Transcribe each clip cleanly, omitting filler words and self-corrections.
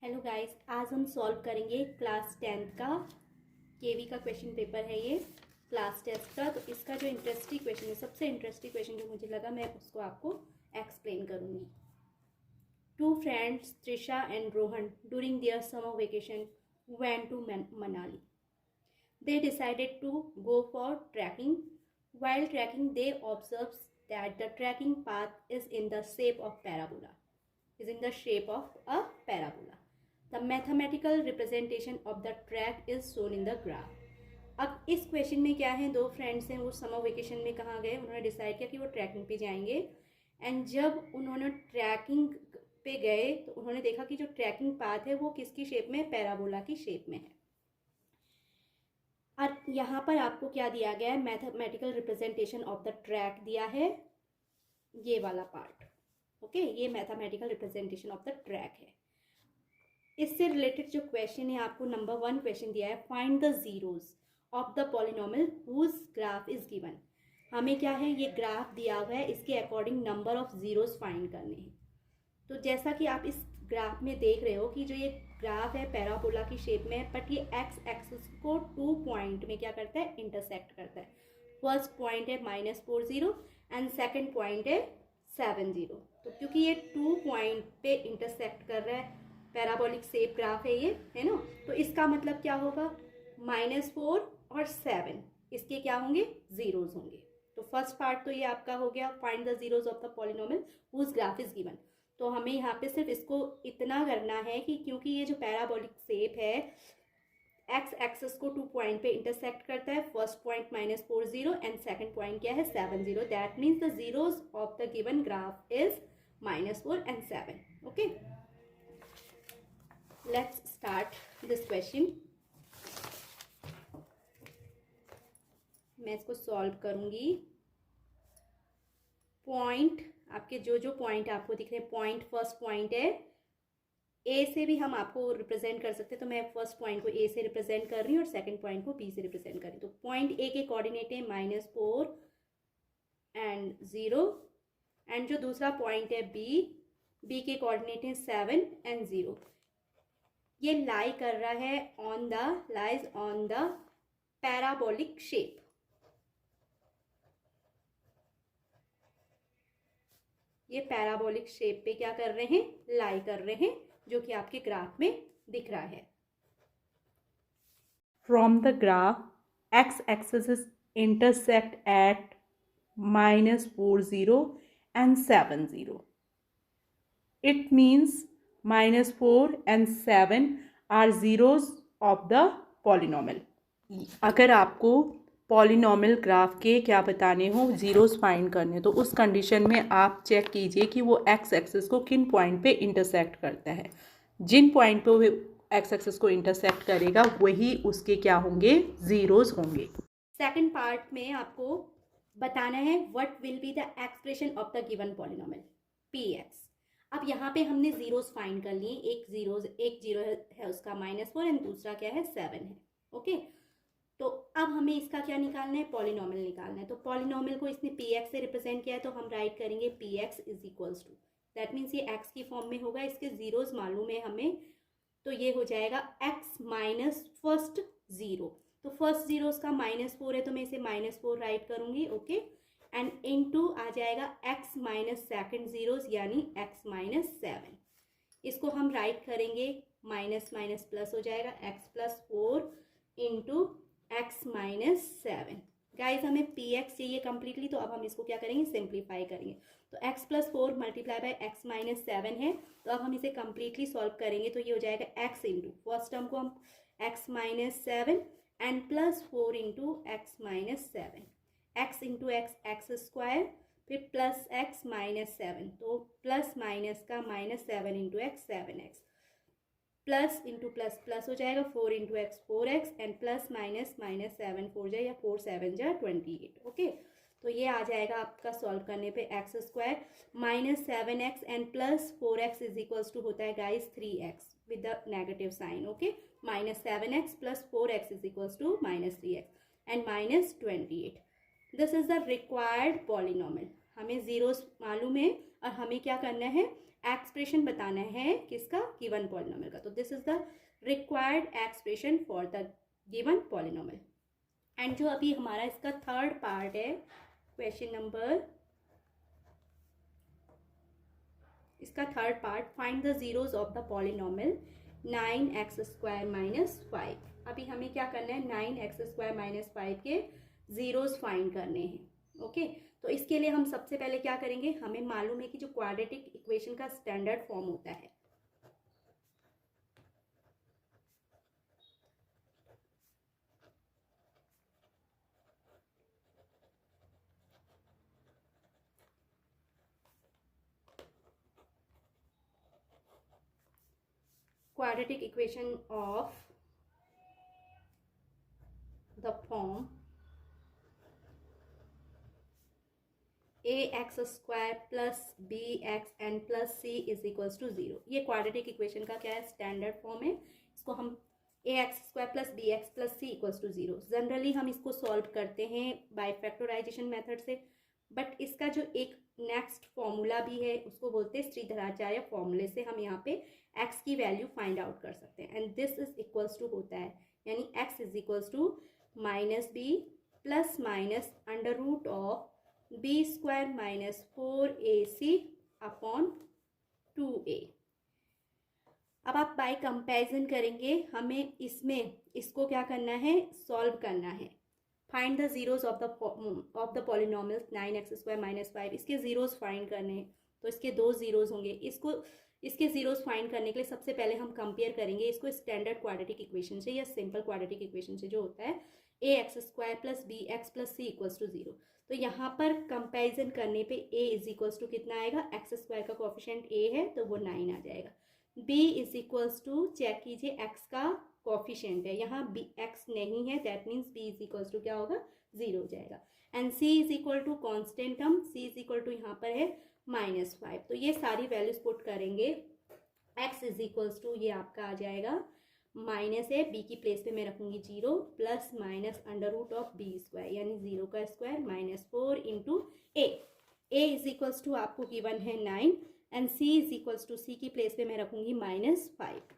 Hello guys, आज हम solve करेंगे क्लास 10th का केवी का क्वेश्चन पेपर है ये क्लास टेस्ट का। तो इसका जो इंटरेस्टिंग क्वेश्चन है, सबसे इंटरेस्टिंग क्वेश्चन जो मुझे लगा, मैं उसको आपको एक्सप्लेन करूंगी। Two friends Trisha and Rohan during their summer vacation went to Manali. They decided to go for trekking. While trekking, they observed that the trekking path is in the shape of parabola. Is in the shape of a parabola. The mathematical representation of the track is shown in the graph. अब इस question में क्या है, दो friends हैं, वो summer vacation में कहाँ गए, उन्होंने डिसाइड किया कि वो ट्रैकिंग पे जाएंगे। एंड जब उन्होंने ट्रैकिंग पे गए तो उन्होंने देखा कि जो ट्रैकिंग पाथ है वो किसकी शेप में, पैराबोला की शेप में है। और यहाँ पर आपको क्या दिया गया है, mathematical representation of the track दिया है, ये वाला पार्ट। ओके, ये mathematical representation of the track है। इससे रिलेटेड जो क्वेश्चन है, आपको नंबर 1 क्वेश्चन दिया है, find the zeros of the polynomial whose graph is given. हमें क्या है, ये ग्राफ दिया हुआ है, इसके according number of zeros find करने हैं। तो जैसा कि आप इस ग्राफ में देख रहे हो कि जो ये ग्राफ है पैराबोला की शेप में है, बट ये एक्स एक्सिस को 2 पॉइंट में क्या करता है, इंटरसेक्ट करता है। फर्स्ट पॉइंट है -40 एंड सेकंड पॉइंट है 70। तो क्योंकि ये 2 पॉइंट पे इंटरसेक्ट कर रहा है, पैराबोलिक शेप ग्राफ है ये, है ना, तो इसका मतलब क्या होगा, -4 और 7 इसके क्या होंगे, जीरोज होंगे। तो फर्स्ट पार्ट तो ये आपका हो गया, find the zeros of the polynomial whose graph is given. तो हमें यहाँ पे सिर्फ इसको इतना करना है कि क्योंकि ये जो पैराबोलिक शेप है, एक्स एक्सिस को 2 पॉइंट पे इंटरसेक्ट करता है। First point -40 and second point क्या है, 70। That means the zeros of the given graph is -4 and 7। Okay, let's start this question. मैं इसको सॉल्व करूंगी। पॉइंट आपके जो पॉइंट आपको दिख रहे हैं, पॉइंट फर्स्ट पॉइंट है, ए से भी हम आपको रिप्रेजेंट कर सकते हैं। तो मैं फर्स्ट पॉइंट को ए से रिप्रेजेंट कर रही हूँ और सेकंड पॉइंट को बी से रिप्रेजेंट कर रही हूँ। तो पॉइंट ए के कोऑर्डिनेट है -4 एंड 0, एंड जो दूसरा पॉइंट है बी के कोऑर्डिनेट है 7 एंड 0। ये लाई कर रहा है lies on the parabolic shape. ये पैराबोलिक शेप पे क्या कर रहे हैं, लाई कर रहे हैं, जो कि आपके ग्राफ में दिख रहा है। From the graph, x-axis is intersect at -40 and 70. It means -4 and 7 are zeros of the polynomial. अगर आपको पॉलिनोमियल ग्राफ के क्या बताने हो, जीरोस फाइंड करने, तो उस कंडीशन में आप चेक कीजिए कि वो एक्स एक्सिस को किन पॉइंट पे इंटरसेक्ट करता है। जिन पॉइंट पे वो एक्स एक्सिस को इंटरसेक्ट करेगा वही उसके क्या होंगे, जीरोस होंगे। सेकंड पार्ट में आपको बताना है what will be the expression of the given polynomial px। अब यहाँ पे हमने जीरोस फाइंड कर लिए, एक जीरो है उसका -4 एंड दूसरा क्या है, 7 है। ओके, तो अब हमें इसका क्या निकालना है, पॉलिनोमियल निकालना है। तो पॉलिनोमियल को इसने px से रिप्रेजेंट किया है, तो हम राइट करेंगे px is equals to, that means ये x की फॉर्म में होगा, इसके जीरोस मालूम है हमें, तो ये हो जाएगा x माइनस फर्स्ट जीरो। तो फर्स्ट जीरो उसका -4 है, तो मैं इसे -4 राइट करूंगी। ओके, एंड इनटू आ जाएगा x माइनस सेकंड जीरोस यानी x माइनस 7। इसको हम राइट करेंगे, माइनस माइनस प्लस हो जाएगा, x plus 4 into x minus 7। Guys हमें px चाहिए कम्प्लीटली, तो अब हम इसको क्या करेंगे, सिंप्लीफाई करेंगे। तो x plus 4 multiply by x minus 7 है, तो अब हम इसे कम्प्लीटली सॉल्व करेंगे। तो ये हो जाएगा x इंटू फर्स्ट टर्म को हम x minus 7 and plus 4 into x minus 7, x into x square, फिर प्लस x माइनस 7, तो प्लस माइनस का -7 into x 7x, plus into plus plus हो जाएगा, 4 into x 4x and plus minus -7 4 जाए या 4 7 जा 28। ओके, तो ये आ जाएगा आपका सॉल्व करने पे x square -7x and plus 4x is equals to होता है guys 3x with the negative sign. Okay, -7x plus 4x is equals to -3x and -28। This is the required polynomial. हमें जीरोस मालूम है और हमें क्या करना है, एक्सप्रेशन बताना है किसका, गिवन पॉलिनोमियल का। तो this is the required expression for the given polynomial. And जो अभी हमारा इसका थर्ड पार्ट है, क्वेश्चन नंबर, इसका third part, find the zeros of the polynomial 9x² - 5। अभी हमें क्या करना है, 9x² - 5 के जीरोज फाइंड करने हैं। ओके, तो इसके लिए हम सबसे पहले क्या करेंगे, हमें मालूम है कि जो क्वाड्रेटिक इक्वेशन का स्टैंडर्ड फॉर्म होता है, quadratic equation of the form ax² plus bx and plus c is equals to 0। ये क्वाड्रेटिक इक्वेशन का क्या है, स्टैंडर्ड फॉर्म है। इसको हम ax² plus bx plus c equals to 0, generally हम इसको सॉल्व करते हैं बाय फैक्टराइजेशन मेथड से, बट इसका जो एक नेक्स्ट फॉर्मूला भी है उसको बोलते हैं श्रीधराचार्य फॉर्मूले से हम यहाँ पे x की वैल्यू फाइंड आउट कर सकते हैं। And this is equals to होता है, यानी x is equals to -b plus minus under root of b² - 4ac upon 2a। अब आप बाय कंपैरिजन करेंगे, हमें इसमें इसको क्या करना है, सॉल्व करना है। Find the zeros of the polynomials 9x² - 5। इसके जीरोज फाइंड करने हैं, तो इसके 2 जीरोज होंगे। इसके जीरोज फाइंड करने के लिए सबसे पहले हम कंपेयर करेंगे इसको स्टैंडर्ड क्वाड्रेटिक इक्वेशन से या सिंपल क्वाड्रेटिक इक्वेशन से, जो होता है ax² plus bx plus c equals to 0। तो यहाँ पर कंपैरिजन करने पे a इज इक्वल्स टू कितना आएगा, x² का कोफिशिएंट a है तो वो 9 आ जाएगा। b is equals to, check कीजिए x का कोफिशिएंट है, यहाँ b x नहीं है, that means b is equals to क्या होगा, 0 हो जाएगा। And c is equal to constant term, c is equal to यहाँ पर है -5। तो ये सारी वैल्यूज पुट करेंगे, x इज इक्वल्स टू ये आपका आ जाएगा, माइनस है, b की प्लेस पे मैं रखूंगी 0 plus minus under root of b², यानी 0 का square -4 into a is equals to आपको गिवन है 9 and c is equals to, c की प्लेस पे मैं रखूंगी -5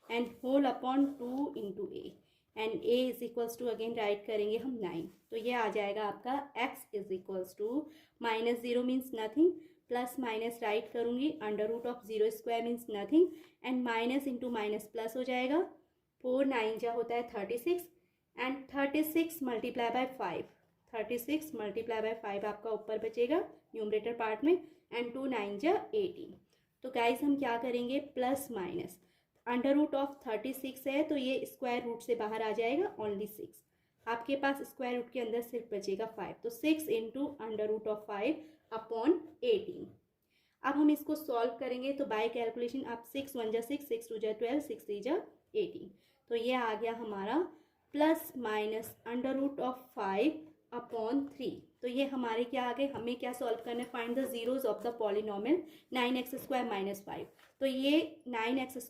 and whole upon 2 into a and a is equals to again write करेंगे हम 9। तो ये आ जाएगा आपका x is equals to -0 means nothing, plus minus write करूंगी, under root of 0² means nothing and minus into minus plus हो जाएगा, 4 9 जा होता है 36 and 36 multiply by 5, 36 multiply by 5 आपका ऊपर बचेगा न्यूमरेटर पार्ट में, एंड 2 9 जा 18। तो गाइस हम क्या करेंगे, plus minus under root of 36 है तो ये स्क्वायर रूट से बाहर आ जाएगा, ओनली 6, आपके पास स्क्वायर रूट के अंदर सिर्फ बचेगा 5, तो 6 into under root of 5 upon 18। अब हम इसको सॉल्व करेंगे तो बाय कैलकुलेशन आप 6 1 जा 6, 6 2 जा 12, 6 3 जा 18। तो ये आ गया हमारा plus minus under root of 5 upon 3। तो ये हमारे क्या आ गए, हमें क्या सॉल्व करना है, find the zeros of the polynomial 9x² - 5। तो ये 9x²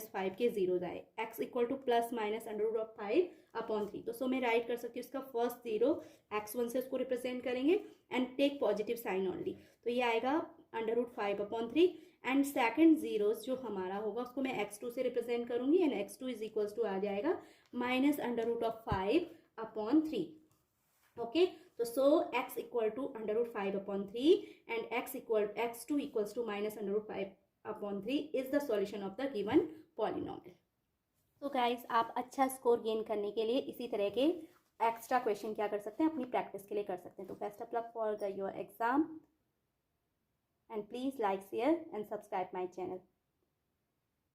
- 5 के जीरोज आए, x equal to plus minus under root of 5 upon 3। तो सो मैं राइट कर सकती हूँ इसका फर्स्ट जीरो x1 से उसको रिप्रेजेंट करेंगे and take positive sign only, तो ये आएगा under root 5 upon 3 and second zeros जो हमारा होगा उसको मैं x2 से रिप्रेजेंट करूंगी and x2 is equals to आ जाएगा minus under root of 5 upon 3। Okay, तो so x equal to under root 5 upon 3 and x2 equals to minus under root 5 upon 3 is the solution of the given polynomial. तो guys आप अच्छा score gain करने के लिए इसी तरह के एक्स्ट्रा क्वेश्चन क्या कर सकते हैं, अपनी प्रैक्टिस के लिए कर सकते हैं। तो best of luck for your exam and please like share and subscribe my channel.